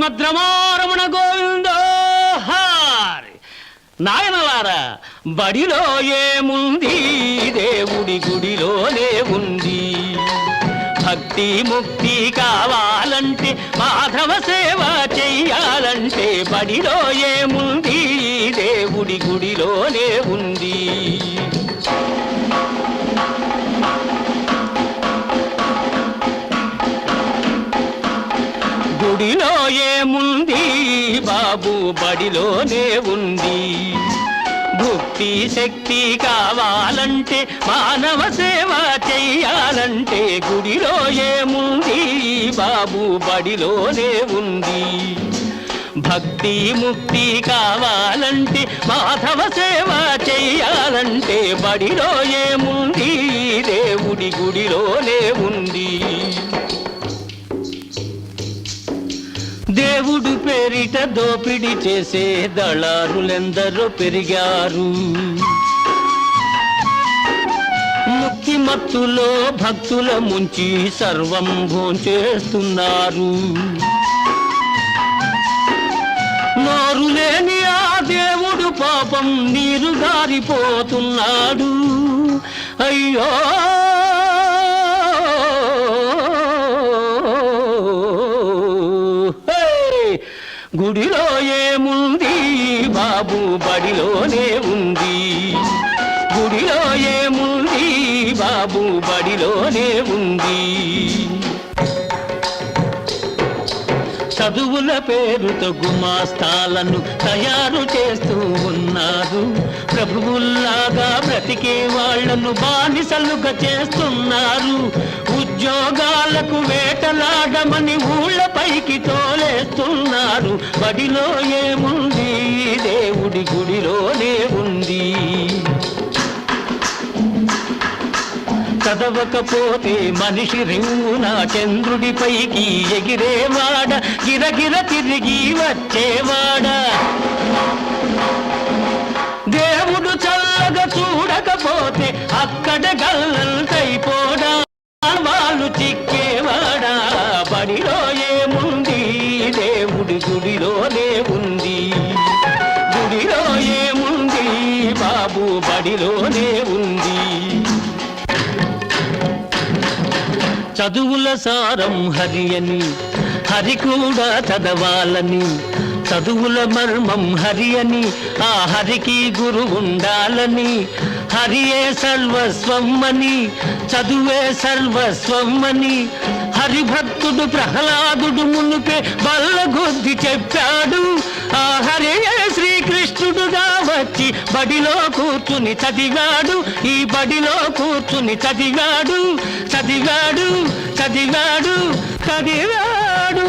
శ్రీమద్రమారమణ గోవిందో హారి. నాయనలారా, బడిలో ఏముంది, దేవుడి గుడిలోనే ఉంది. భక్తి ముక్తి కావాలంటే, మాధవ సేవ చెయ్యాలంటే, బడిలో ఏముంది, దేవుడి గుడిలోనే ఉంది. గుడిలో ఏముంది బాబు, బడిలోనే ఉంది. భక్తి శక్తి కావాలంటే, మానవ సేవ చెయ్యాలంటే, గుడిలో ఏముంది బాబు, బడిలోనే ఉంది. భక్తి ముక్తి కావాలంటే, మాధవ సేవ చెయ్యాలంటే, బడిలో ఏముంది, దేవుడి గుడిలోనే ఉంది. దేవుడు పేరిట దోపిడి చేసే దళారులెందరో పెరిగారు. ముక్తి మత్తులో భక్తుల ముంచి సర్వం భోంచేస్తున్నారు. నోరు లేని ఆ దేవుడు పాపం నీరు గారిపోతున్నాడు. అయ్యో గుడిలో ఏముంది బాబు, బడిలోనే ఉంది. గుడిలో ఏముంది బాబు, బడిలోనే ఉంది. చదువుల పేరుతో గుమాస్తాలను తయారు చేస్తూ ఉన్నారు. ప్రభువుల్లాగా బ్రతికే వాళ్లను బానిసలుగా చేస్తున్నారు. ఉద్యోగాలకు వేటలాడమని ఊళ్ళపైకి తోలేస్తున్నారు. బడిలో ఏముంది, దేవుడి గుడిలోనే ఉంది. చదవకపోతే మనిషి రింగున చంద్రుడిపైకి ఎగిరేవాడ, గిరగిర తిరిగి వచ్చేవాడ. దేవుడు చల్లగా చూడకపోతే అక్కడ గల్లంతైపోడా, వాళ్ళు చిక్కేవాడా. బడిలో ఏముంది, దేవుడి గుడిలోనే ఉంది. గుడిలో ఏముంది బాబు, బడిలోనే ఉంది. చదువుల సారం హరి అని, హరి కూడా చదవాలని. చదువుల మర్మం హరి అని, ఆ హరికి గురు ఉండాలని. హరియే సర్వస్వం అని, చదువే సర్వస్వం అని. హరిభక్తుడు ప్రహ్లాదుడు మునుపే బల్లగొద్ది చెప్పాడు. ఆ హరియే శ్రీకృష్ణుడుగా వచ్చి బడిలో కూర్చుని చదివాడు. ఈ బడిలో కూర్చుని చదివాడు, చదివాడు, చదివాడు, చదివాడు.